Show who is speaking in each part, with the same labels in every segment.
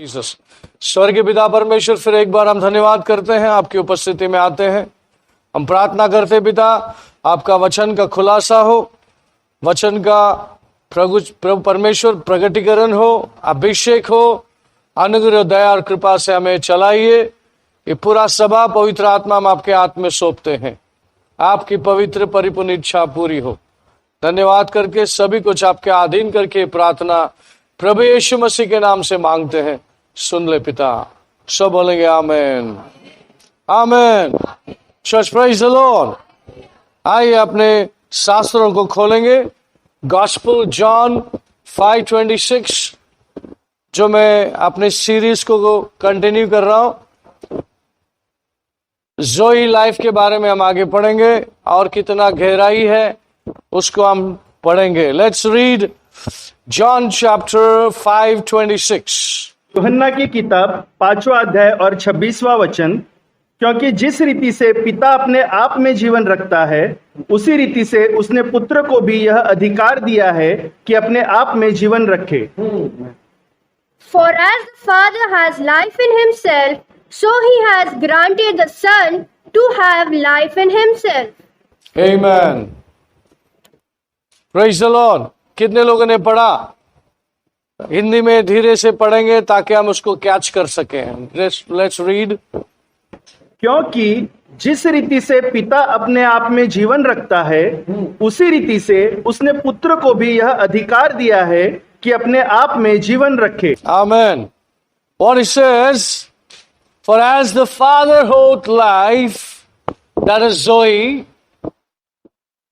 Speaker 1: Jesus. स्वर्गीय पिता परमेश्वर, फिर एक बार हम धन्यवाद करते हैं, आपकी उपस्थिति में आते हैं। हम प्रार्थना करते हैं पिता, आपका वचन का खुलासा हो, वचन का प्रभु परमेश्वर प्रगटीकरण हो, अभिषेक हो, अनुग्रह दया और कृपा से हमें चलाइए। ये पूरा सभा पवित्र आत्मा हम आपके हाथ में सौंपते हैं, आपकी पवित्र परिपूर्ण इच्छा पूरी हो। धन्यवाद करके सभी कुछ आपके अधीन करके प्रार्थना प्रभु यीशु मसीह के नाम से मांगते हैं, सुन ले पिता। सब बोलेंगे amen amen. Church praise the lord. आइए अपने शास्त्रों को खोलेंगे। गॉस्पेल जॉन 5:26, जो मैं अपने सीरीज को कंटिन्यू कर रहा हूं। ज़ोई लाइफ के बारे में हम आगे पढ़ेंगे और कितना गहराई है उसको हम पढ़ेंगे। Let's read John chapter 5:26।
Speaker 2: यूहन्ना की किताब 5वां अध्याय और 26वां वचन। क्योंकि जिस रीति से पिता अपने आप में जीवन रखता है, उसी रीति से उसने पुत्र को भी यह अधिकार दिया है कि अपने आप में जीवन रखे।
Speaker 3: For as the Father has life in himself, so he has granted the Son to have life in himself.
Speaker 1: Amen. Praise the Lord. कितने लोगों ने पढ़ा? हिंदी में धीरे से पढ़ेंगे ताकि हम उसको कैच कर सकें। Let's read.
Speaker 2: क्योंकि जिस रीति से पिता अपने आप में जीवन रखता है, उसी रीति से उसने पुत्र को भी यह अधिकार दिया है कि अपने आप में जीवन रखे।
Speaker 1: Amen. What it says, for as the Father holds life, that is Zoe.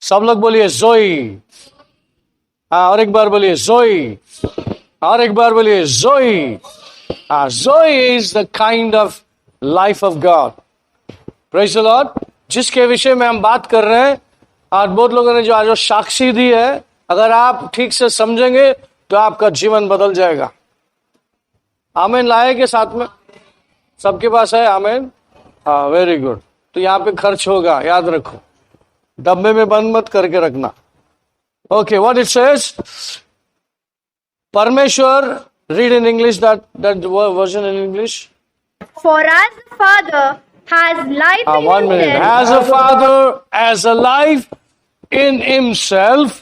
Speaker 1: सब लोग बोलिए Zoe. हाँ, और एक बार बोलिए Zoe. और एक बार बोलिए Zoe. Zoe is the kind of life of God. Praise the Lord. जिसके विषय में हम बात कर रहे हैं, और बहुत लोगों ने जो आज साक्षी दी है, अगर आप ठीक से समझेंगे तो आपका जीवन बदल जाएगा। आमेन लाए के साथ में सबके पास है? आमेन। हाँ, वेरी गुड। तो यहाँ पे खर्च होगा, याद रखो, डब्बे में बंद मत करके रखना। ओके, व्हाट इट सेज, परमेश्वर, read in English that version in English.
Speaker 3: For as the Father has life in
Speaker 1: One minute.
Speaker 3: himself,
Speaker 1: As a father has a life in himself,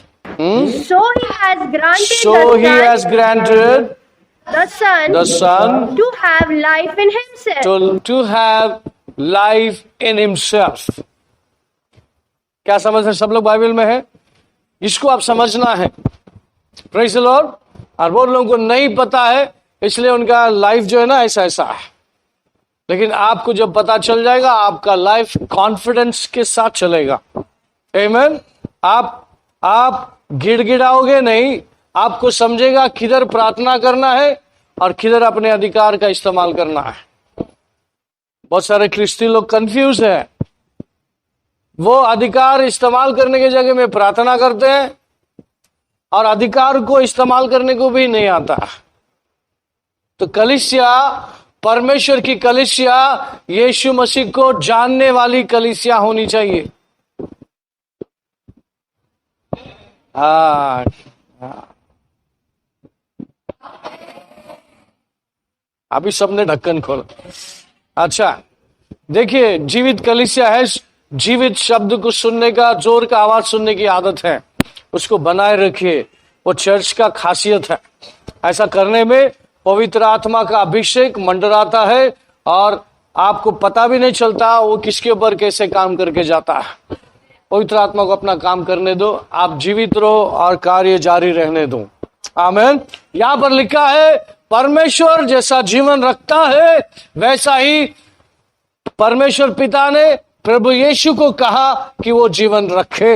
Speaker 3: so he has granted
Speaker 1: so
Speaker 3: the
Speaker 1: he
Speaker 3: Son,
Speaker 1: has granted
Speaker 3: the
Speaker 1: the Son
Speaker 3: to have life in himself.
Speaker 1: to have life in himself. क्या समझ रहे सब लोग? Bible में है, इसको आप समझना है। Praise the Lord. और बहुत लोगों को नहीं पता है, इसलिए उनका लाइफ जो है ना ऐसा ऐसा है। लेकिन आपको जब पता चल जाएगा, आपका लाइफ कॉन्फिडेंस के साथ चलेगा। आमीन। आप गिड़गिड़ाओगे नहीं, आपको समझेगा किधर प्रार्थना करना है और किधर अपने अधिकार का इस्तेमाल करना है। बहुत सारे क्रिस्ती लोग कंफ्यूज हैं, वो अधिकार इस्तेमाल करने की जगह में प्रार्थना करते हैं और अधिकार को इस्तेमाल करने को भी नहीं आता। तो कलीसिया, परमेश्वर की कलीसिया, यीशु मसीह को जानने वाली कलीसिया होनी चाहिए। हाँ, अभी सबने ढक्कन खोला। अच्छा, देखिए, जीवित कलीसिया है, जीवित शब्द को सुनने का, जोर का आवाज सुनने की आदत है, उसको बनाए रखिए। वो चर्च का खासियत है। ऐसा करने में पवित्र आत्मा का अभिषेक मंडराता है और आपको पता भी नहीं चलता वो किसके ऊपर कैसे काम करके जाता है। पवित्र आत्मा को अपना काम करने दो, आप जीवित रहो और कार्य जारी रहने दो। आमीन। यहां पर लिखा है, परमेश्वर जैसा जीवन रखता है, वैसा ही परमेश्वर पिता ने प्रभु यीशु को कहा कि वो जीवन रखे,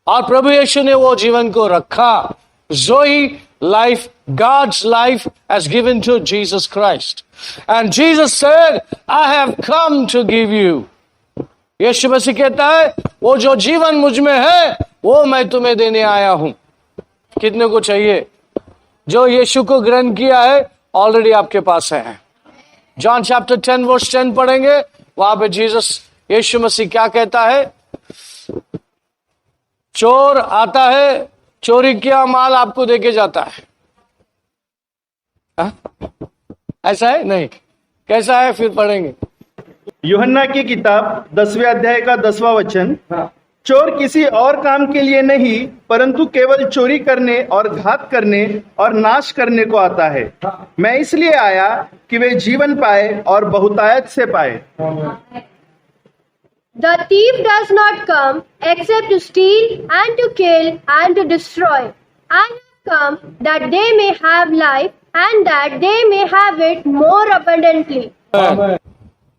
Speaker 1: और प्रभु यीशु ने वो जीवन को रखा। Zoe life, God's life has given to Jesus Christ. And Jesus said, I have come to give you. यीशु मसीह कहता है, वो जो जीवन मुझ में है, वो मैं तुम्हें देने आया हूं। कितने को चाहिए? जो यीशु को ग्रहण किया है, ऑलरेडी आपके पास है। जॉन चैप्टर 10 वर्स 10 पढ़ेंगे, वहां पे यीशु मसीह क्या कहता है? चोर आता है, चोरी किया माल आपको देके जाता है। ऐसा है नहीं? कैसा है फिर पढ़ेंगे।
Speaker 2: यूहन्ना की किताब 10वें अध्याय का 10वां वचन, चोर किसी और काम के लिए नहीं परंतु केवल चोरी करने और घात करने और नाश करने को आता है। मैं इसलिए आया कि वे जीवन पाए और बहुतायत से पाए।
Speaker 3: The thief does not come except to steal and to kill and to destroy. I have come that they may have life and that they may have it more abundantly.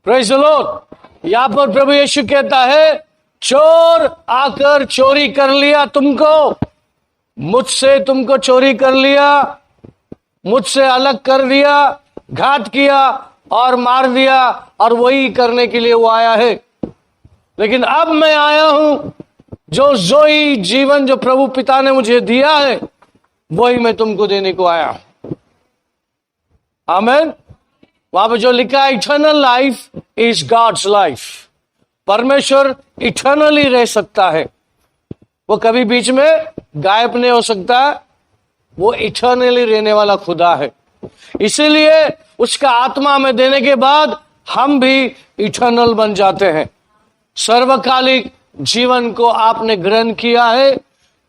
Speaker 1: Praise the Lord. यहाँ पर प्रभु यीशु कहता है, चोर आकर चोरी कर लिया तुमको, मुझसे तुमको चोरी कर लिया, मुझसे अलग कर दिया, घात किया और मार दिया, और वही करने के लिए वो आया है। लेकिन अब मैं आया हूं, जो जोई जीवन जो प्रभु पिता ने मुझे दिया है वही मैं तुमको देने को आया हूं। आमीन। वहां पर जो लिखा है, eternal life is God's life. परमेश्वर इटर्नली रह सकता है, वो कभी बीच में गायब नहीं हो सकता, वो इटर्नली रहने वाला खुदा है। इसीलिए उसका आत्मा में देने के बाद हम भी इटर्नल बन जाते हैं। सर्वकालिक जीवन को आपने ग्रहण किया है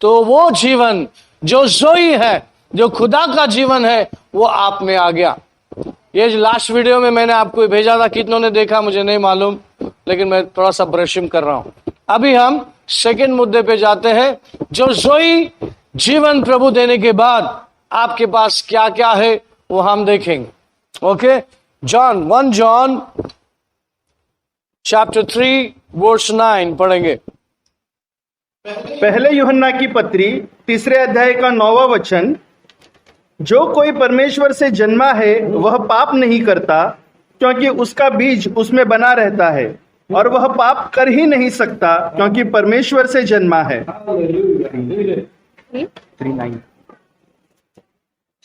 Speaker 1: तो वो जीवन जो जोई है, जो खुदा का जीवन है, वो आप में आ गया। ये लास्ट वीडियो में मैंने आपको भेजा था, कितनों ने देखा मुझे नहीं मालूम, लेकिन मैं थोड़ा सा ब्रशिंग कर रहा हूं। अभी हम सेकंड मुद्दे पे जाते हैं, जो जोई जीवन प्रभु देने के बाद आपके पास क्या क्या है वो हम देखेंगे। ओके,1 जॉन चैप्टर 3 वर्स 9 पढ़ेंगे।
Speaker 2: पहले यूहन्ना की पत्री 3 अध्याय का 9वां वचन, जो कोई परमेश्वर से जन्मा है वह पाप नहीं करता, क्योंकि उसका बीज उसमें बना रहता है, और वह पाप कर ही नहीं सकता क्योंकि परमेश्वर से जन्मा है। 3:9।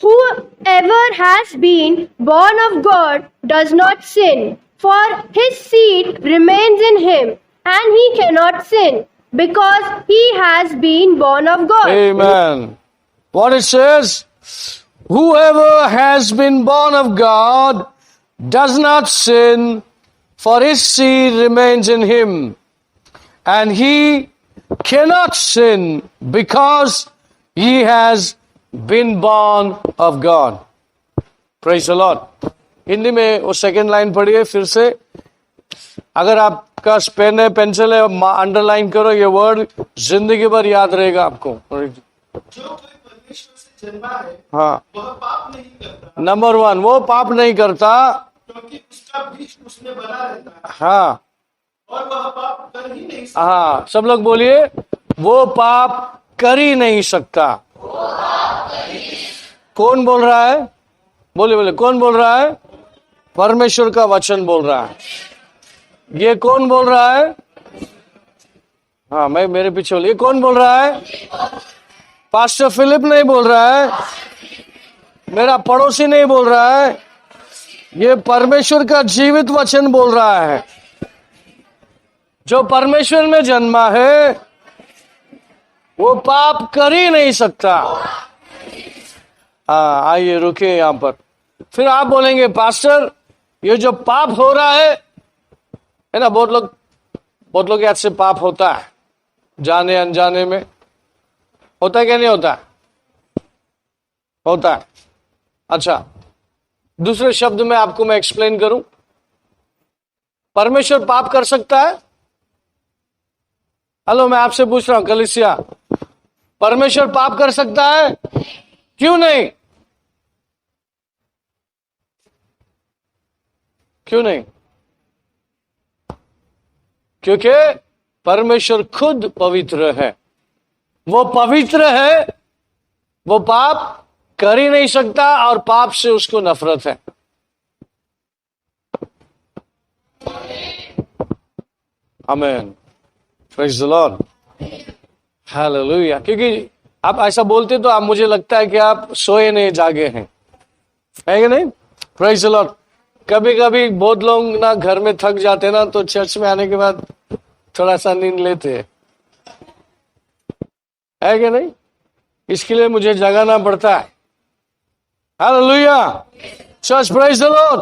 Speaker 3: Whoever has been born of God does not sin, for his seed remains in him, and he cannot sin because he has been born of God.
Speaker 1: Amen. What it says, whoever has been born of God does not sin, for his seed remains in him, and he cannot sin because he has been born of God. Praise the Lord. Hindi में वो second line पढ़िए फिर से। अगर आपका pen है, pencil है, underline करो, ये वर्ड जिंदगी भर याद रहेगा आपको।
Speaker 2: जो कोई परमेश्वर से जन्मा है
Speaker 1: हाँ,
Speaker 2: वह पाप नहीं करता,
Speaker 1: नंबर 1 वो पाप नहीं करता,
Speaker 2: क्योंकि उसका बीज उसमें बना रहता है,
Speaker 1: हाँ
Speaker 2: और वह पाप कर ही नहीं सकता।
Speaker 1: हाँ, सब लोग बोलिए, वो पाप कर ही नहीं सकता। कौन बोल रहा है? बोले बोले, कौन बोल रहा है? परमेश्वर का वचन बोल रहा है। ये कौन बोल रहा है? हाँ, मैं मेरे पीछे बोलिए, कौन बोल रहा है? पास्टर फिलिप नहीं बोल रहा है, मेरा पड़ोसी नहीं बोल रहा है, ये परमेश्वर का जीवित वचन बोल रहा है। जो परमेश्वर में जन्मा है वो पाप कर ही नहीं सकता। हाँ, आइए रुकिए यहाँ पर। फिर आप बोलेंगे, पास्टर ये जो पाप हो रहा है ना, बहुत लोग ऐसे पाप होता है, जाने अनजाने में होता है क्या? नहीं होता? होता है। अच्छा, दूसरे शब्द में आपको मैं एक्सप्लेन करूं, परमेश्वर पाप कर सकता है? हेलो, मैं आपसे पूछ रहा हूं कलीसिया, परमेश्वर पाप कर सकता है? क्यों नहीं? क्यों नहीं? क्योंकि परमेश्वर खुद पवित्र है। वो पवित्र है, वो पाप कर ही नहीं सकता, और पाप से उसको नफरत है। आमीन। Praise the Lord. हालेलुया। क्योंकि आप ऐसा बोलते तो आप, मुझे लगता है कि आप सोए नहीं, जागे हैं, है कि नहीं? Praise the Lord. कभी कभी बहुत लोग ना घर में थक जाते ना, तो चर्च में आने के बाद थोड़ा सा नींद लेते हैं, है कि नहीं? इसके लिए मुझे जगाना पड़ता है। Hallelujah. Church praise the Lord.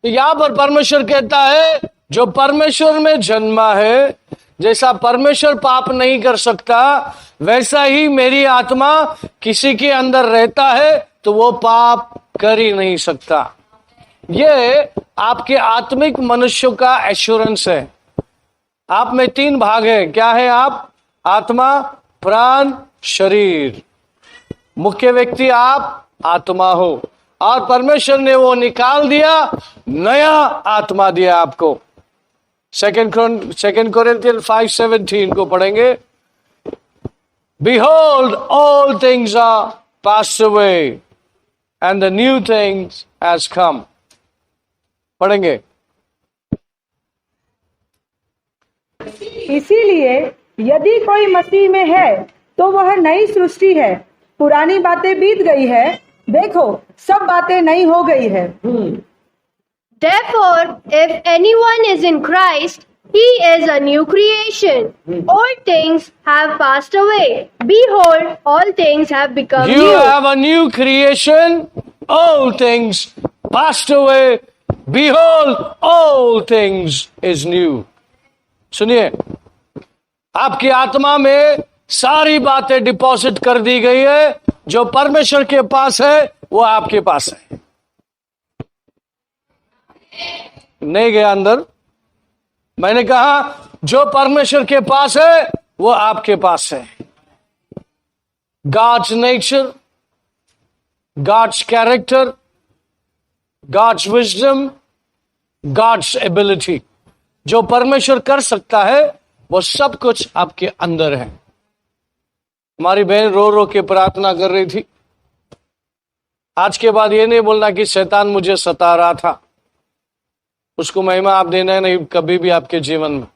Speaker 1: तो यहां पर परमेश्वर कहता है जो परमेश्वर में जन्मा है, जैसा परमेश्वर पाप नहीं कर सकता वैसा ही मेरी आत्मा किसी के अंदर रहता है तो वो पाप कर ही नहीं सकता। ये आपके आत्मिक मनुष्य का एश्योरेंस है। आप में 3 भाग है। क्या है आप? आत्मा, प्राण, शरीर। मुख्य व्यक्ति आप आत्मा हो और परमेश्वर ने वो निकाल दिया, नया आत्मा दिया आपको। सेकेंड कोरिन्थियन 5:17 को पढ़ेंगे। Behold, all things are passed away and the new things has come. पढ़ेंगे।
Speaker 4: इसीलिए यदि कोई मसीह में है तो वह नई सृष्टि है, पुरानी बातें बीत गई है, देखो सब बातें नई हो गई है।
Speaker 3: Therefore, if anyone is in Christ, he is a new creation. Old things have passed away. Behold, all things have become
Speaker 1: You
Speaker 3: new.
Speaker 1: have a new creation. All things passed away. Behold, all things is new. सुनिए, आपकी आत्मा में सारी बातें deposit कर दी गई है। जो परमेश्वर के पास है वो आपके पास है। नहीं गया अंदर। मैंने कहा जो परमेश्वर के पास है वो आपके पास है। God's nature, God's character, God's wisdom, God's ability, जो परमेश्वर कर सकता है वो सब कुछ आपके अंदर है। हमारी बहन रो रो के प्रार्थना कर रही थी। आज के बाद ये नहीं बोलना कि शैतान मुझे सता रहा था। उसको महिमा आप देना नहीं कभी भी आपके जीवन में।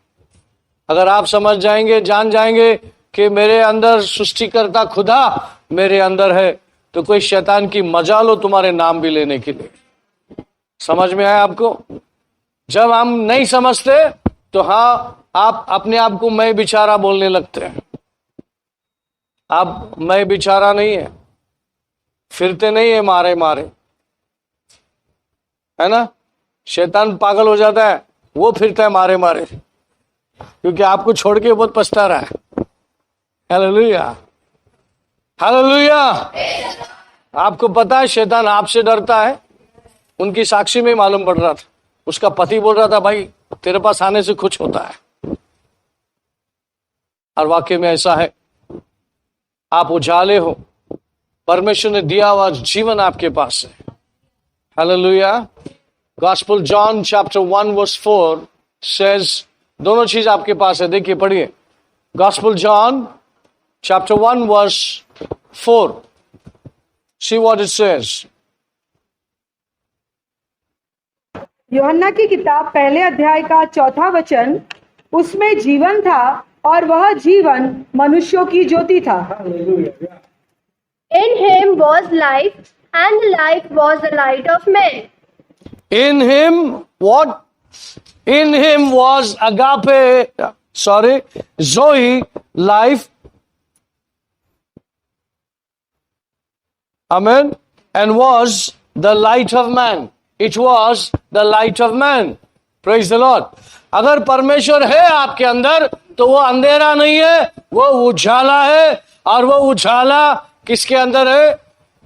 Speaker 1: अगर आप समझ जाएंगे, जान जाएंगे कि मेरे अंदर सृष्टिकर्ता खुदा मेरे अंदर है, तो कोई शैतान की मजा लो तुम्हारे नाम भी लेने के लिए। समझ में आया आपको? जब हम नहीं समझते तो हाँ, आप अपने आप को मैं बेचारा बोलने लगते हैं। आप मैं बेचारा नहीं है, फिरते नहीं है मारे मारे, है ना। शैतान पागल हो जाता है, वो फिरता है मारे मारे, क्योंकि आपको छोड़ के बहुत पछता रहा है। Hallelujah, hallelujah. आपको पता है शैतान आपसे डरता है। उनकी साक्षी में मालूम पड़ रहा था, उसका पति बोल रहा था भाई तेरे पास आने से कुछ होता है, और वाकई में ऐसा है। आप उजाले हो, परमेश्वर ने दिया हुआ जीवन आपके पास है। Hallelujah. Gospel John chapter 1 verse 4 says, दोनों चीज आपके पास है। देखिए पढ़िए, gospel John chapter 1 verse 4, see what it says.
Speaker 4: यूहन्ना की किताब पहले अध्याय का 4था वचन, उसमें जीवन था और वह जीवन मनुष्यों की ज्योति था।
Speaker 3: In him was life, and the life was the light of men.
Speaker 1: In him, what? In him was Zoe, life. Amen. And was the light of man. It was the light of man. Praise the Lord. अगर परमेश्वर है आपके अंदर तो वो अंधेरा नहीं है, वो उजाला है। और वो उजाला किसके अंदर है?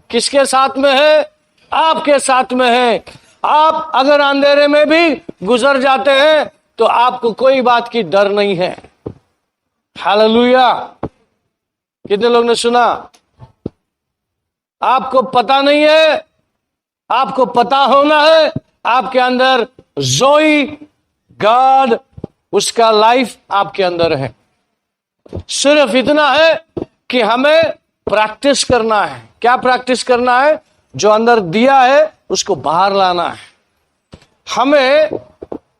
Speaker 1: किसके साथ में है? आपके साथ में है। आप अगर अंधेरे में भी गुजर जाते हैं तो आपको कोई बात की डर नहीं है। हालेलुया। कितने लोग ने सुना? आपको पता नहीं है, आपको पता होना है आपके अंदर जोई गॉड, उसका लाइफ आपके अंदर है। सिर्फ इतना है कि हमें प्रैक्टिस करना है। क्या प्रैक्टिस करना है? जो अंदर दिया है उसको बाहर लाना है। हमें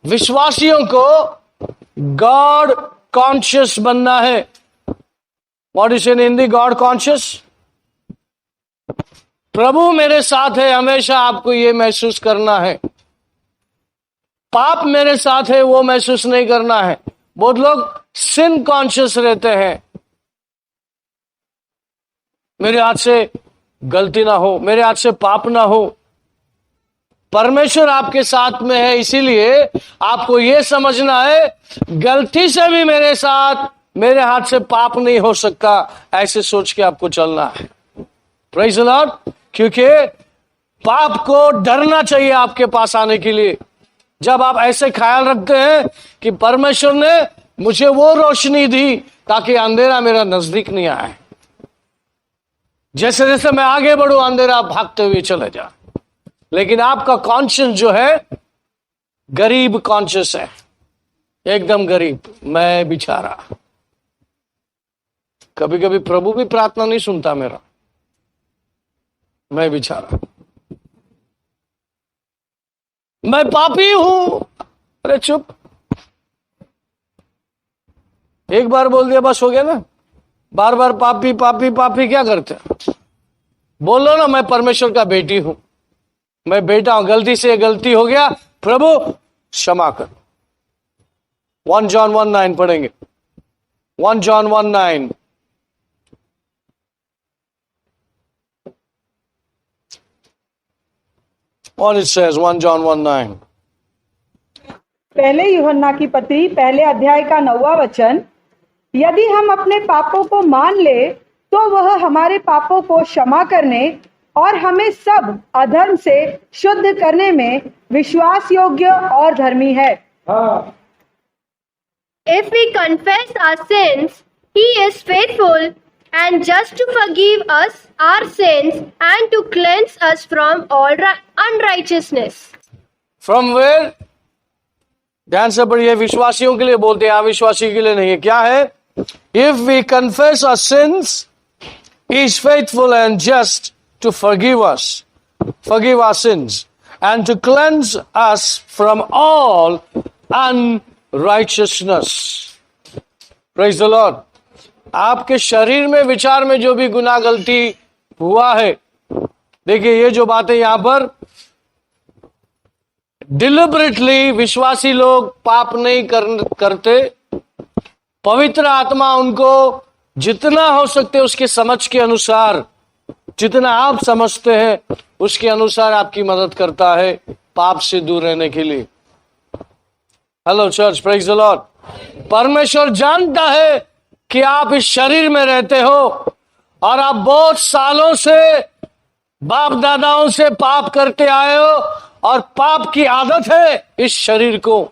Speaker 1: विश्वासियों को गॉड कॉन्शियस बनना है। What is in Hindi God conscious? प्रभु मेरे साथ है हमेशा, आपको ये महसूस करना है। पाप मेरे साथ है वो महसूस नहीं करना है। बहुत लोग सिन कॉन्शियस रहते हैं। मेरे हाथ से गलती ना हो, मेरे हाथ से पाप ना हो, परमेश्वर आपके साथ में है, इसीलिए आपको यह समझना है गलती से भी मेरे साथ, मेरे हाथ से पाप नहीं हो सकता, ऐसे सोच के आपको चलना है। Praise the Lord. क्योंकि पाप को डरना चाहिए आपके पास आने के लिए। जब आप ऐसे ख्याल रखते हैं कि परमेश्वर ने मुझे वो रोशनी दी ताकि अंधेरा मेरा नजदीक नहीं आए, जैसे जैसे मैं आगे बढ़ूं अंधेरा भागते हुए चले जा। लेकिन आपका कॉन्शियस जो है गरीब कॉन्शियस है, एकदम गरीब, मैं बेचारा। कभी कभी प्रभु भी प्रार्थना नहीं सुनता मेरा, मैं बेचारा, मैं पापी हूं। अरे चुप, एक बार बोल दिया बस हो गया ना। बार बार पापी पापी पापी क्या करते? बोलो ना मैं परमेश्वर का बेटी हूं, मैं बेटा हूं, गलती से गलती हो गया, प्रभु क्षमा कर। 1 John 1:9 पढ़ेंगे। 1 John 1:9। और it says 1 John 1:9।
Speaker 4: पहले यूहन्ना की पत्री पहले अध्याय का 9वां वचन, यदि हम अपने पापों को मान ले तो वह हमारे पापों को क्षमा करने और हमें सब अधर्म से शुद्ध करने में विश्वास योग्य और धर्मी है।
Speaker 3: If we confess our sins, He is faithful and just to forgive us our sins and to cleanse us from all unrighteousness.
Speaker 1: From where? ध्यान से पढ़िए, विश्वासियों के लिए बोलते हैं, अविश्वासी के लिए नहीं है। क्या है? If we confess our sins, He is faithful and just to forgive our sins, and to cleanse us from all unrighteousness. Praise the Lord. आपके शरीर में, विचार में जो भी गुनाह गलती हुआ है, देखिए ये जो बातें यहां पर डिलिबरेटली विश्वासी लोग पाप नहीं करते, पवित्र आत्मा उनको जितना हो सकते उसके समझ के अनुसार, जितना आप समझते हैं उसके अनुसार आपकी मदद करता है पाप से दूर रहने के लिए। Hello church, praise the Lord. परमेश्वर जानता है कि आप इस शरीर में रहते हो और आप बहुत सालों से, बाप दादाओं से पाप करते आए हो और पाप की आदत है इस शरीर को।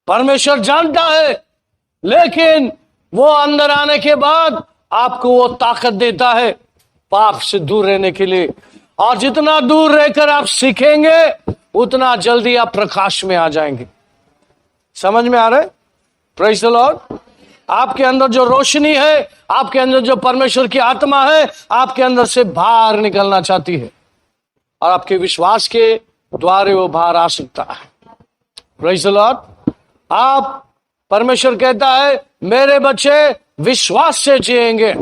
Speaker 1: परमेश्वर जानता है, लेकिन वो अंदर आने के बाद आपको वो ताकत देता है पाप से दूर रहने के लिए। और जितना दूर रहकर आप सीखेंगे उतना जल्दी आप प्रकाश में आ जाएंगे। समझ में आ रहा है? Praise the Lord. आपके अंदर जो रोशनी है, आपके अंदर जो परमेश्वर की आत्मा है, आपके अंदर से बाहर निकलना चाहती है और आपके विश्वास के द्वारे वो बाहर आ सकता है। Praise the Lord. आप, परमेश्वर कहता है मेरे बच्चे विश्वास से जिएंगे।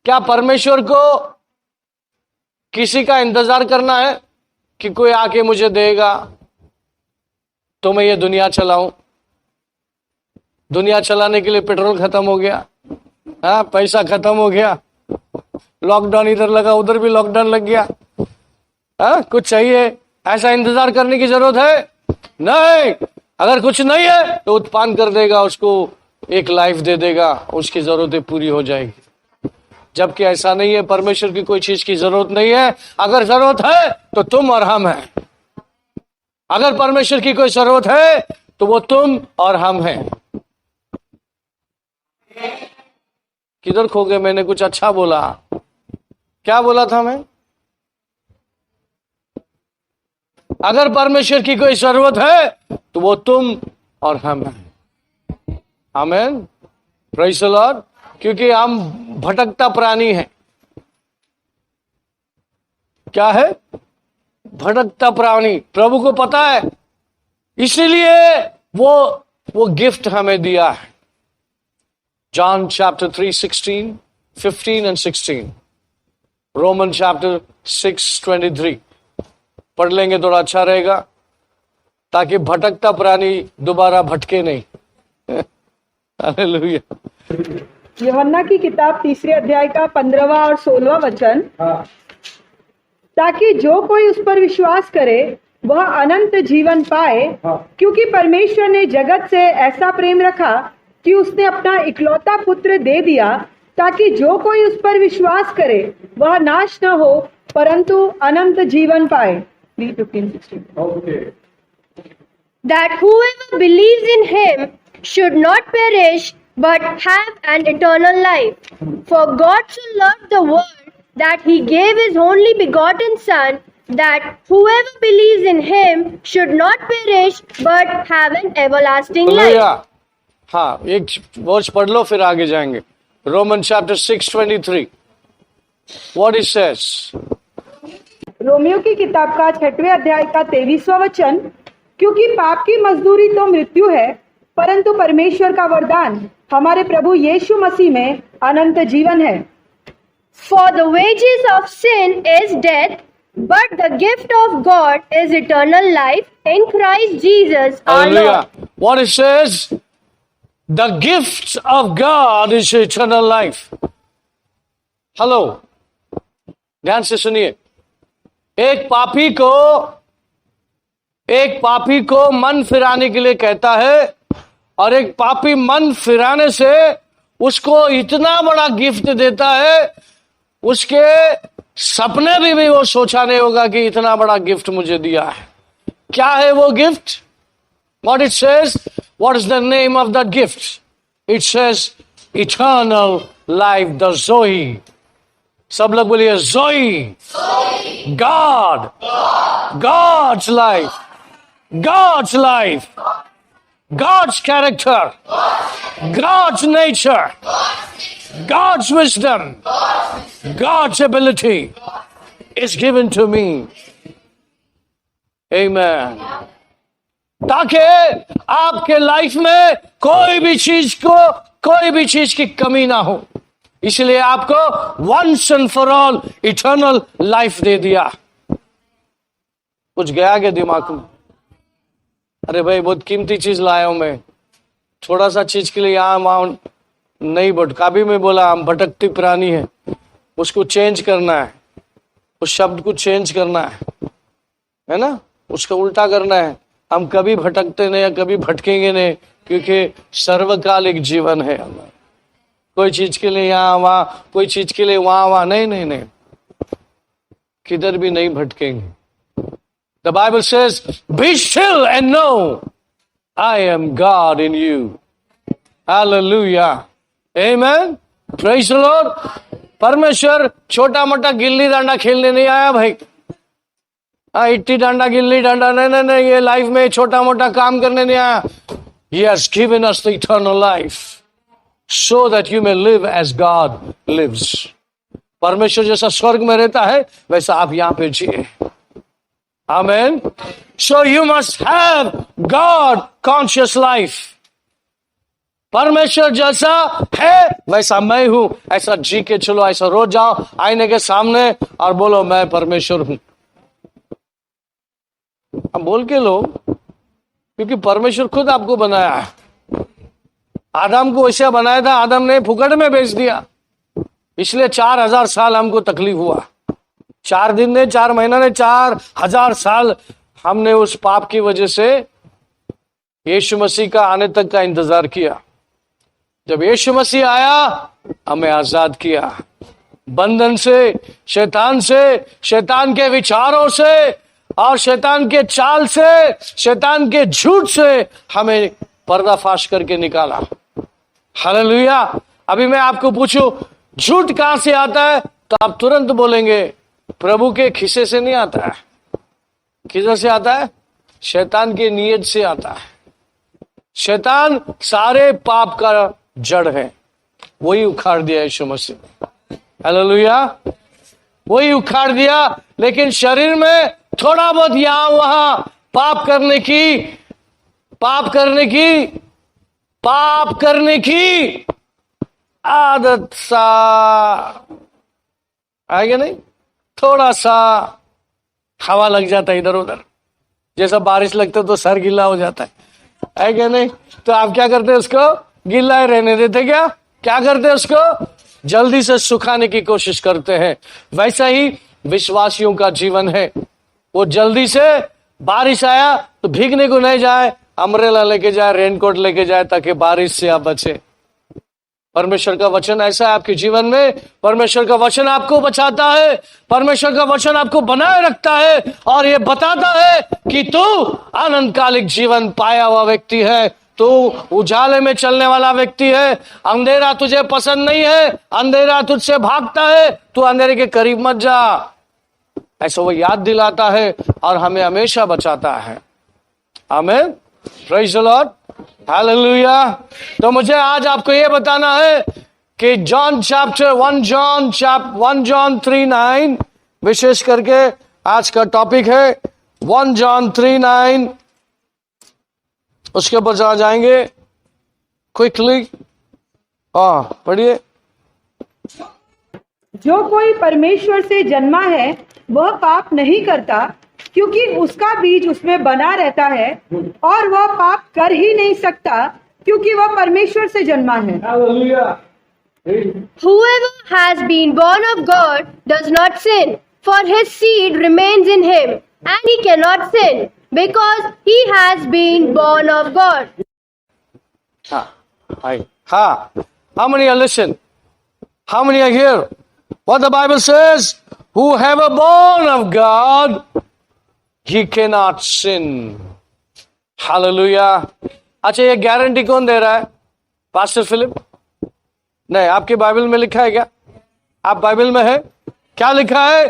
Speaker 1: क्या परमेश्वर को किसी का इंतजार करना है कि कोई आके मुझे देगा तो मैं ये दुनिया चलाऊं? दुनिया चलाने के लिए पेट्रोल खत्म हो गया, हाँ, पैसा खत्म हो गया, लॉकडाउन इधर लगा, उधर भी लॉकडाउन लग गया, हाँ, कुछ चाहिए, ऐसा इंतजार करने की जरूरत है? नहीं। अगर कुछ नहीं है तो उत्पन्न कर देगा, उसको एक लाइफ दे देगा, उसकी जरूरतें पूरी हो जाएगी। जबकि ऐसा नहीं है, परमेश्वर की कोई चीज की जरूरत नहीं है। अगर जरूरत है तो तुम और हम हैं। अगर परमेश्वर की कोई जरूरत है तो वो तुम और हम हैं। किधर खो गए? मैंने कुछ अच्छा बोला, क्या बोला था मैं? अगर परमेश्वर की कोई जरूरत है तो वो तुम और हम हैं। आमीन, प्रेज़ द लॉर्ड। क्योंकि हम भटकता प्राणी हैं। क्या है? भटकता प्राणी। प्रभु को पता है, इसीलिए वो गिफ्ट हमें दिया है। John chapter 3, 16, 15 and 16. Roman chapter 6, 23. पढ़ लेंगे थोड़ा अच्छा रहेगा, ताकि भटकता प्राणी दोबारा भटके नहीं। हालेलुया।
Speaker 4: यूहन्ना की किताब 3 अध्याय का 15वां और 16वां वचन, ताकि जो कोई उस पर विश्वास करे वह अनंत जीवन पाए, क्योंकि परमेश्वर ने जगत से ऐसा प्रेम रखा कि उसने अपना इकलौता पुत्र दे दिया, ताकि जो कोई उस पर विश्वास करे वह नाश न हो परंतु अनंत जीवन पाए। 3:15-16
Speaker 3: That whoever believes in him should not perish but have an eternal life. For God so loved the world that he gave his only begotten Son, that whoever believes in him should not perish but have an everlasting life.
Speaker 1: Hallelujah. हाँ, एक वर्ष पढ़ लो फिर आगे जाएंगे। Roman chapter 6:23 what it says.
Speaker 4: Romeo की किताब का 6वें अध्याय का 23वां वचन, क्योंकि पाप की मजदूरी तो मृत्यु है, परंतु परमेश्वर का वरदान हमारे प्रभु यीशु मसीह में अनंत जीवन है।
Speaker 3: For the wages of sin is death, but the gift of God is eternal life in Christ Jesus our
Speaker 1: Hallelujah.
Speaker 3: Lord.
Speaker 1: What it says, the gift of God is eternal life. Hello, ध्यान से सुनिए। एक पापी को मन फिराने के लिए कहता है, और एक पापी मन फिराने से उसको इतना बड़ा गिफ्ट देता है, उसके सपने भी वो सोचा नहीं होगा कि इतना बड़ा गिफ्ट मुझे दिया है। क्या है वो gift? What it says, what is the name of that gift? It says eternal life, the Zoe. सब लोग बोलिए Zoe. God. God's life. God's life. God's character. God's nature. God's wisdom. God's ability is given to me. Amen. ताकि आपके life में कोई भी चीज की कमी ना हो, इसलिए आपको once and for all eternal life दे दिया। कुछ गया के दिमाग में? अरे भाई, बहुत कीमती चीज लाया हूं मैं, थोड़ा सा चीज के लिए यहां वहां नहीं भटका। भी मैं बोला हम भटकती प्राणी है, उसको चेंज करना है, उस शब्द को चेंज करना है ना, उसका उल्टा करना है। हम कभी भटकते नहीं या कभी भटकेंगे नहीं, क्योंकि सर्वकालिक जीवन है। कोई चीज के लिए यहाँ वहां, कोई चीज के लिए वहां, नहीं, किधर भी नहीं भटकेंगे। The Bible says, be still and know I am God in you. Hallelujah. Amen. Praise the Lord. परमेश्वर छोटा मोटा गिल्ली डंडा खेलने नहीं आया भाई। इट्टी डंडा गिल्ली डंडा नहीं, ये लाइफ में छोटा मोटा काम करने नहीं आया। He has given us the eternal life so that you may live as God lives. परमेश्वर जैसा स्वर्ग में रहता है वैसा आप यहाँ पे जिए। Amen. So you must have God conscious life. परमेश्वर जैसा है वैसा मैं हूं, ऐसा जी के चलो। ऐसा रोज जाओ आईने के सामने और बोलो मैं परमेश्वर हूं। अब बोल के लो, क्योंकि परमेश्वर खुद आपको बनाया है। आदम को वैसा बनाया था, आदम ने फुकट में बेच दिया, इसलिए 4000 साल हमको तकलीफ हुआ। 4 दिन ने, 4 महीना ने, 4000 साल हमने उस पाप की वजह से यीशु मसीह का आने तक का इंतजार किया। जब यीशु मसीह आया, हमें आजाद किया बंधन से, शैतान के विचारों से और शैतान के चाल से, शैतान के झूठ से हमें पर्दाफाश करके निकाला। हालेलुया। अभी मैं आपको पूछूं झूठ कहां से आता है, तो आप तुरंत बोलेंगे प्रभु के खिस्से से नहीं आता है। किधर से आता है? शैतान के नीयत से आता है। शैतान सारे पाप का जड़ है, वही उखाड़ दिया यीशु मसीह ने। हालेलुया। वही उखाड़ दिया, लेकिन शरीर में थोड़ा बहुत यहां वहां पाप करने की आदत सा आएगा नहीं, थोड़ा सा हवा लग जाता है इधर उधर, जैसा बारिश लगता है तो सर गीला हो जाता है क्या नहीं? तो आप क्या करते हैं? उसको गीला ही रहने देते। क्या करते हैं? उसको जल्दी से सुखाने की कोशिश करते हैं। वैसा ही विश्वासियों का जीवन है। वो जल्दी से बारिश आया तो भीगने को नहीं जाए, अम्ब्रेला लेके जाए, रेनकोट लेके जाए ताकि बारिश से आप बचे। परमेश्वर का वचन ऐसा है आपके जीवन में, परमेश्वर का वचन आपको बचाता है, परमेश्वर का वचन आपको बनाए रखता है और ये बताता है कि तू अनंतकालिक जीवन पाया हुआ व्यक्ति है, तू उजाले में चलने वाला व्यक्ति है। अंधेरा तुझे पसंद नहीं है, अंधेरा तुझसे भागता है, तू अंधेरे के करीब मत जा, ऐसा वो याद दिलाता है और हमें हमेशा बचाता है। आमीन, प्रेज़ द लॉर्ड, हालेलुया। तो मुझे आज आपको ये बताना है कि जॉन चैप्टर 1 जॉन 3:9 विशेष करके आज का टॉपिक है 1 जॉन 3:9। उसके ऊपर चला जाएंगे क्विकली। पढ़िए।
Speaker 4: जो कोई परमेश्वर से जन्मा है वह पाप नहीं करता, क्योंकि उसका बीज उसमें बना रहता है, और वह पाप कर ही नहीं सकता क्योंकि वह परमेश्वर से जन्मा है।
Speaker 3: Whoever has been born of God does not sin, for his seed remains in him, and he cannot sin, because he has been born of God.
Speaker 1: How many are listening? How many are here? What the Bible says, whoever born of God, he cannot sin. Hallelujah. अच्छा, ये guarantee कौन दे रहा है? Pastor Philip? नहीं, आपकी Bible में लिखा है क्या? आप बाइबल में है? क्या लिखा है?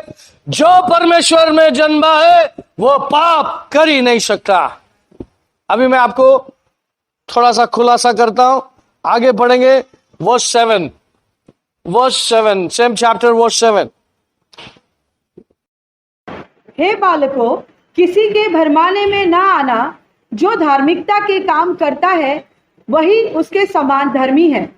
Speaker 1: जो परमेश्वर में जन्मा है वो पाप कर ही नहीं सकता। अभी मैं आपको थोड़ा सा खुलासा करता हूं, आगे पढ़ेंगे। Verse 7, same chapter, verse 7।
Speaker 4: हे बालकों, किसी के भरमाने में ना आना। जो धार्मिकता के काम करता है वही उसके समान धर्मी है।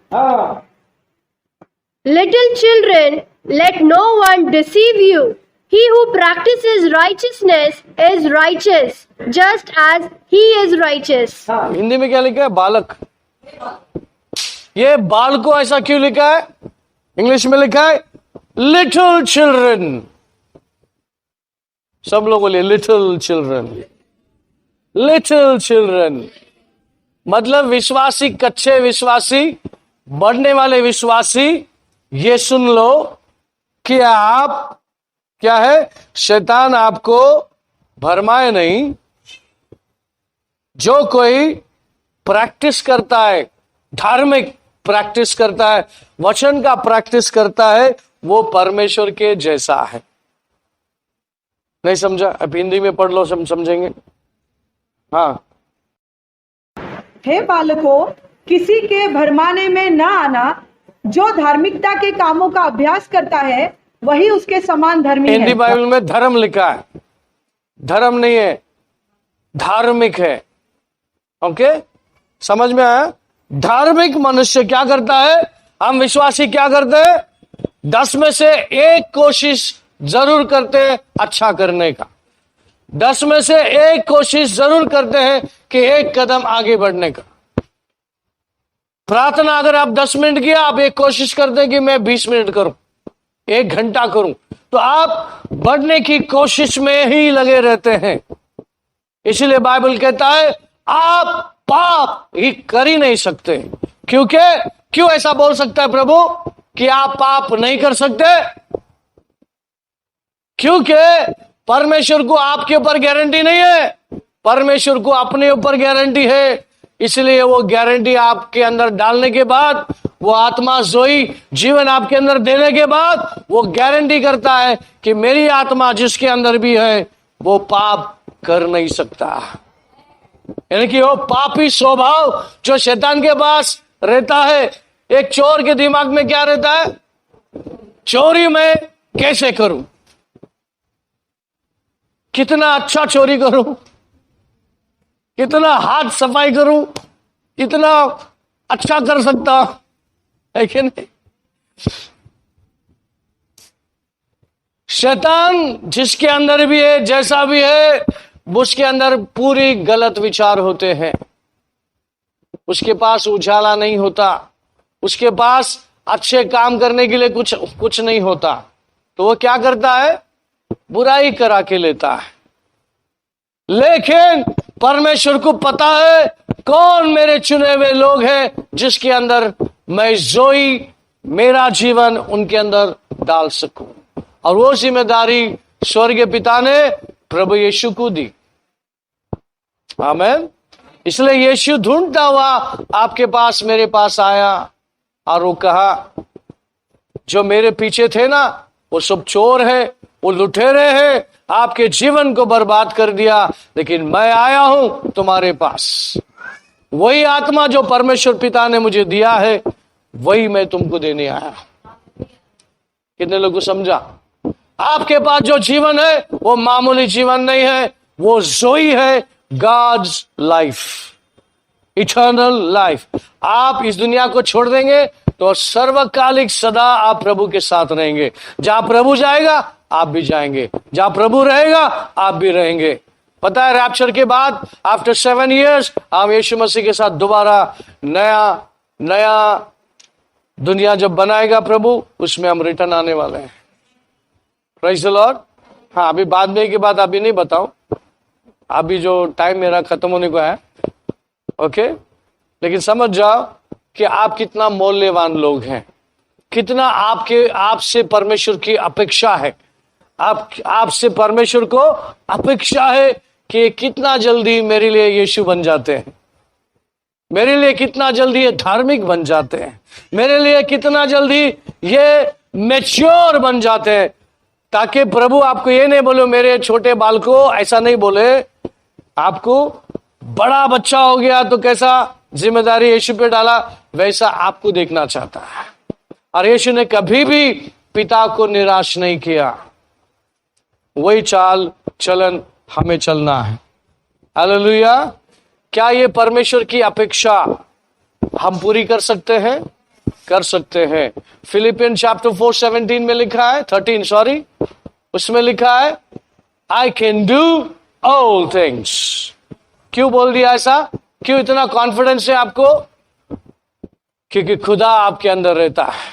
Speaker 3: Little children, let no one deceive you. He who practices righteousness is righteous, just as he is righteous.
Speaker 1: Hindi में क्या लिखा है? बालक। ये बालकों ऐसा क्यों लिखा है? इंग्लिश में लिखा है लिटिल चिल्ड्रन। सब लोग बोलिए लिटिल चिल्ड्रन। मतलब विश्वासी, कच्चे विश्वासी, बढ़ने वाले विश्वासी, ये सुन लो कि आप क्या है, शैतान आपको भरमाए नहीं। जो कोई प्रैक्टिस करता है, धार्मिक प्रैक्टिस करता है, वचन का प्रैक्टिस करता है, वो परमेश्वर के जैसा है। नहीं समझा? अब हिंदी में पढ़ लो, समझेंगे।
Speaker 4: हे बालकों, किसी के भरमाने में न आना। जो धार्मिकता के कामों का अभ्यास करता है वही उसके समान धर्मी है।
Speaker 1: हिंदी बाइबल में धर्म लिखा है, धर्म नहीं है, धार्मिक है। ओके, समझ में आया? धार्मिक मनुष्य क्या करता है? हम विश्वासी क्या करते हैं? 10 में से 1 कोशिश जरूर करते हैं अच्छा करने का। 10 में से 1 कोशिश जरूर करते हैं कि 1 कदम आगे बढ़ने का। प्रार्थना अगर आप 10 मिनट किया, आप 1 कोशिश करते हैं कि मैं 20 मिनट करूं, 1 घंटा करूं, तो आप बढ़ने की कोशिश में ही लगे रहते हैं। इसलिए बाइबल कहता है आप पाप ही कर ही नहीं सकते। क्यों ऐसा बोल सकता है प्रभु कि आप पाप नहीं कर सकते? क्योंकि परमेश्वर को आपके ऊपर गारंटी नहीं है, परमेश्वर को अपने ऊपर गारंटी है। इसलिए वो गारंटी आपके अंदर डालने के बाद, वो आत्मा जोई जीवन आपके अंदर देने के बाद, वो गारंटी करता है कि मेरी आत्मा जिसके अंदर भी है वो पाप कर नहीं सकता। यानी कि वो पापी स्वभाव जो शैतान के पास रहता है। एक चोर के दिमाग में क्या रहता है? चोरी मैं कैसे करूं, कितना अच्छा चोरी करूं, कितना हाथ सफाई करूं, कितना अच्छा कर सकता है कि नहीं? शैतान जिसके अंदर भी है, जैसा भी है, उसके अंदर पूरी गलत विचार होते हैं। उसके पास उजाला नहीं होता, उसके पास अच्छे काम करने के लिए कुछ नहीं होता। तो वो क्या करता है? बुराई करा के लेता है, लेकिन परमेश्वर को पता है कौन मेरे चुने हुए लोग हैं जिसके अंदर मैं जोई मेरा जीवन उनके अंदर डाल सकूं। और वो जिम्मेदारी स्वर्गीय पिता ने प्रभु यीशु को दी। आमीन। इसलिए यीशु ढूंढता हुआ आपके पास मेरे पास आया और वो कहा, जो मेरे पीछे थे ना वो सब चोर है, वो लुटेरे हैं, आपके जीवन को बर्बाद कर दिया, लेकिन मैं आया हूं तुम्हारे पास। वही आत्मा जो परमेश्वर पिता ने मुझे दिया है वही मैं तुमको देने आया। कितने लोगों को समझा? आपके पास जो जीवन है वो मामूली जीवन नहीं है, वो जोई है, गॉड्स लाइफ, इटर्नल लाइफ। आप इस दुनिया को छोड़ देंगे तो सर्वकालिक सदा आप प्रभु के साथ रहेंगे। जहां प्रभु जाएगा आप भी जाएंगे, जहां प्रभु रहेगा आप भी रहेंगे। पता है, रैप्चर के बाद आफ्टर 7 years हम यीशु मसीह के साथ दोबारा नया दुनिया जब बनाएगा प्रभु, उसमें हम रिटर्न आने वाले हैं। Praise the Lord. हाँ, अभी बाद में की बात अभी नहीं बताऊं, अभी जो टाइम मेरा खत्म होने को है, ओके। लेकिन समझ जाओ कि आप कितना मूल्यवान लोग हैं, कितना आपसे परमेश्वर की अपेक्षा है। आपसे परमेश्वर को अपेक्षा है कि कितना जल्दी मेरे लिए यीशु बन जाते हैं, मेरे लिए कितना जल्दी ये धार्मिक बन जाते हैं, मेरे लिए कितना जल्दी ये मैच्योर बन जाते हैं, ताकि प्रभु आपको ये नहीं बोले मेरे छोटे बालकों, ऐसा नहीं बोले। आपको बड़ा बच्चा हो गया तो कैसा जिम्मेदारी यीशु पे डाला, वैसा आपको देखना चाहता है। और यीशु ने कभी भी पिता को निराश नहीं किया। वही चाल चलन हमें चलना है। हालेलुया। क्या ये परमेश्वर की अपेक्षा हम पूरी कर सकते हैं? कर सकते हैं। फिलिपियन चैप्टर 4:17 में लिखा है, 13 सॉरी, उसमें लिखा है, I can do all things. क्यों बोल दिया ऐसा? क्यों इतना कॉन्फिडेंस है आपको? क्योंकि खुदा आपके अंदर रहता है,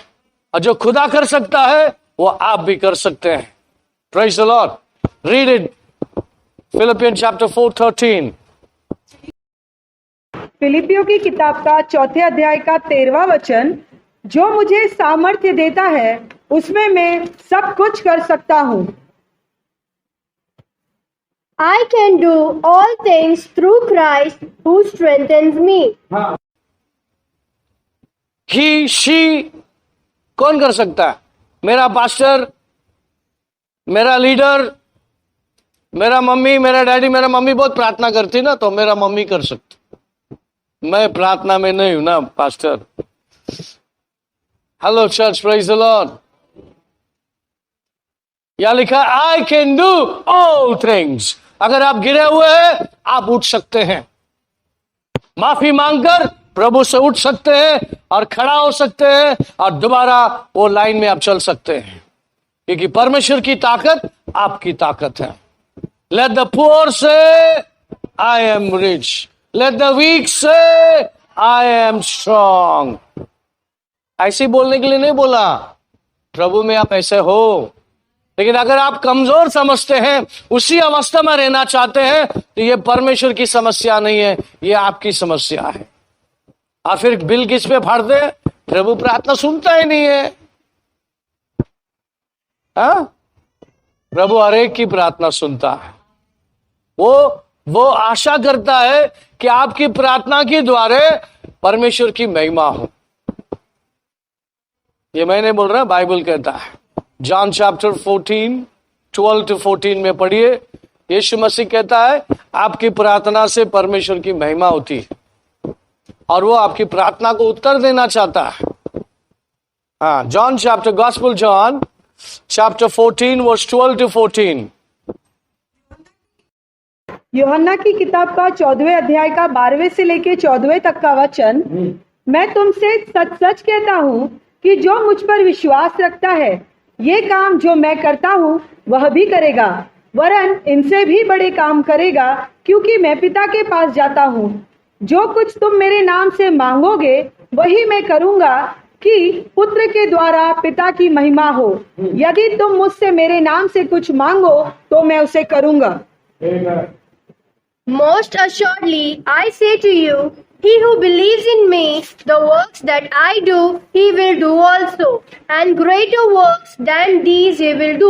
Speaker 1: और जो खुदा कर सकता है वो आप भी कर सकते हैं। Praise the Lord. Read it, Philippian chapter 4:13।
Speaker 4: फिलिपियों की किताब का 4 अध्याय का 13वां वचन, जो मुझे सामर्थ्य देता है उसमें मैं सब कुछ कर सकता हूँ।
Speaker 3: I can do all things through Christ who strengthens me.
Speaker 1: He she कौन कर सकता है? मेरा पास्टर, मेरा लीडर, मेरा मम्मी, मेरा डैडी। मेरा मम्मी बहुत प्रार्थना करती ना, तो मेरा मम्मी कर सकती। मैं प्रार्थना में नहीं हूं ना pastor. Hello church, praise the Lord. या लिखा I can do all things. अगर आप गिरे हुए हैं आप उठ सकते हैं, माफी मांगकर प्रभु से उठ सकते हैं और खड़ा हो सकते हैं, और दोबारा वो लाइन में आप चल सकते हैं, क्योंकि परमेश्वर की ताकत आपकी ताकत है। Late the poor say I am rich, let the weak say I am strong. ऐसे बोलने के लिए नहीं बोला, प्रभु में आप ऐसे हो। लेकिन अगर आप कमजोर समझते हैं, उसी अवस्था में रहना चाहते हैं, तो ये परमेश्वर की समस्या नहीं है, ये आपकी समस्या है। और फिर बिल किस पे फाड़ दे? प्रभु प्रार्थना सुनता ही नहीं है। हाँ, प्रभु हर एक की प्रार्थना सुनता है। वो आशा करता है कि आपकी प्रार्थना के द्वारा परमेश्वर की महिमा हो। ये मैं नहीं बोल रहा, बाइबल कहता है। जॉन चैप्टर 14 12-14 में पढ़िए, यीशु मसीह कहता है आपकी प्रार्थना से परमेश्वर की महिमा होती है, और वो आपकी प्रार्थना को उत्तर देना चाहता है। हाँ, John chapter, gospel John chapter 14 verse 12-14।
Speaker 4: यूहन्ना की किताब का 14वें अध्याय का 12वें से लेके 14वें तक का वचन, मैं तुमसे सच सच कहता हूँ कि जो मुझ पर विश्वास रखता है ये काम जो मैं करता हूँ वह भी करेगा, वरन इनसे भी बड़े काम करेगा, क्योंकि मैं पिता के पास जाता हूँ। जो कुछ तुम मेरे नाम से मांगोगे वही मैं करूँगा, कि पुत्र के द्वारा पिता की महिमा हो। यदि तुम मुझसे मेरे नाम से कुछ मांगो तो मैं उसे करूंगा।
Speaker 3: Most assuredly, I say to you, he who believes in me, the works that I do, he will do also, and greater works than these he will do,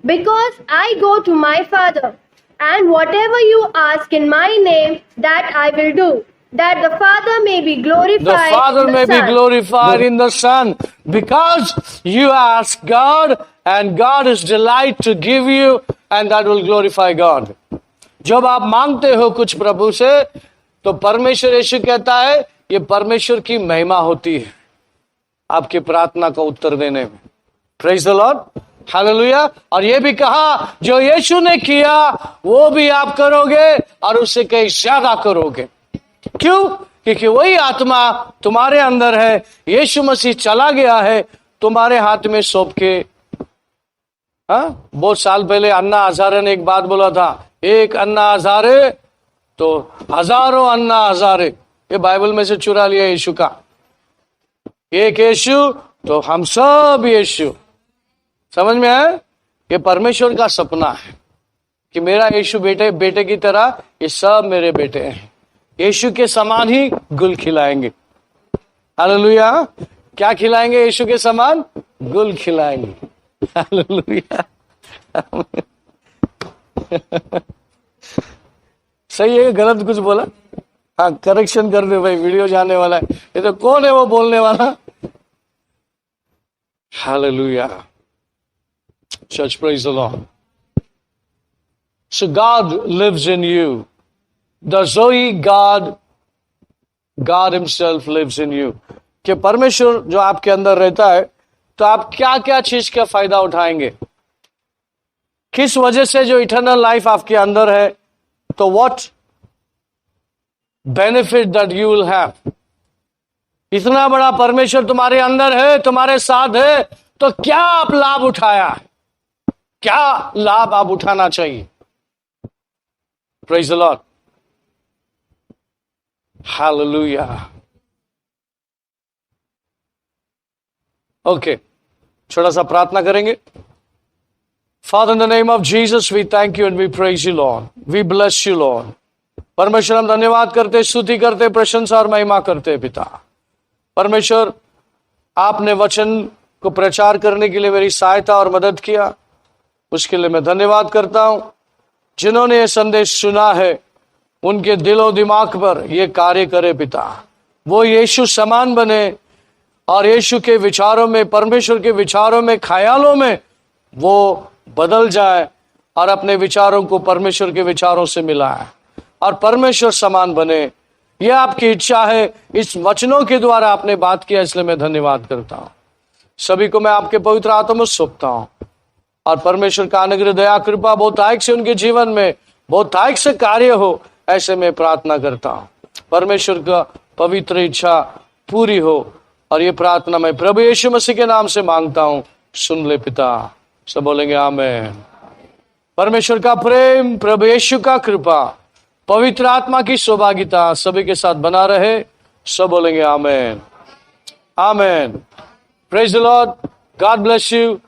Speaker 3: because I go to my Father. And whatever you ask in my name, that I will do, that the Father may be glorified.
Speaker 1: The Father
Speaker 3: in the
Speaker 1: may be
Speaker 3: Son.
Speaker 1: glorified in the Son, because you ask God, and God is delight to give you, and that will glorify God. जब आप मांगते हो कुछ प्रभु से, तो परमेश्वर यीशु कहता है ये परमेश्वर की महिमा होती है आपकी प्रार्थना का उत्तर देने में। Praise the Lord, hallelujah. और ये भी कहा जो यीशु ने किया वो भी आप करोगे और उससे कहीं ज्यादा करोगे। क्यों? क्योंकि वही आत्मा तुम्हारे अंदर है, यीशु मसीह चला गया है तुम्हारे हाथ में सौंप के। हाँ, बहुत साल पहले अन्ना हजारे ने एक बात बोला था, एक अन्ना हजारे तो हजारों अन्ना हजारे। ये बाइबल में से चुरा लिया यीशु का। एक यीशु तो हम सब यीशु। समझ में आया? ये परमेश्वर का सपना है कि मेरा यीशु बेटे की तरह ये सब मेरे बेटे हैं। यीशु के समान ही गुल खिलाएंगे। हालेलुया। क्या खिलाएंगे? यीशु के समान गुल खिलाएंगे। हालेलुया। सही है? गलत कुछ बोला? हाँ, करेक्शन कर दे भाई, वीडियो जाने वाला है। ये तो कौन है वो बोलने वाला? Hallelujah. Church, praise the Lord. So God lives in you. The Zoe God Himself lives in you. कि परमेश्वर जो आपके अंदर रहता है, तो आप क्या क्या चीज का फायदा उठाएंगे, किस वजह से जो इटर्नल लाइफ आपके अंदर है, तो what benefit that you will have. इतना बड़ा परमेश्वर तुम्हारे अंदर है, तुम्हारे साथ है, तो क्या आप लाभ उठाया, क्या लाभ आप उठाना चाहिए। Praise the Lord, hallelujah. Okay, छोटा सा प्रार्थना करेंगे। Father, in the name of Jesus, we thank you and we praise you, Lord. We bless you, Lord. परमेश्वर हम धन्यवाद करते, स्तुति करते, प्रशंसा और महिमा करते पिता। परमेश्वर, आपने वचन को प्रचार करने के लिए मेरी सहायता और मदद किया, उसके लिए मैं धन्यवाद करता हूं। जिन्होंने ये संदेश सुना है उनके दिलो दिमाग पर यह कार्य करे पिता। वो यीशु समान बने और यीशु के विचारों में, परमेश्वर के विचारों में, ख्यालों में वो बदल जाए और अपने विचारों को परमेश्वर के विचारों से मिलाए और परमेश्वर समान बने। यह आपकी इच्छा है। इस वचनों के द्वारा आपने बात किया, इसलिए मैं धन्यवाद करता हूं। सभी को मैं आपके पवित्र आत्मा में सौंपता हूं और परमेश्वर का अनुग्रह, दया, कृपा बहुतायत से उनके जीवन में बहुतायत से कार्य हो, ऐसे मैं प्रार्थना करता हूं। परमेश्वर का पवित्र इच्छा पूरी हो और ये प्रार्थना मैं प्रभु यीशु मसीह के नाम से मांगता हूं। सुन ले पिता। सब बोलेंगे आमीन। परमेश्वर का प्रेम, प्रभु यीशु का कृपा, पवित्र आत्मा की सौभाग्यता सभी के साथ बना रहे। सब बोलेंगे आमीन, आमीन। Praise the Lord. God bless you.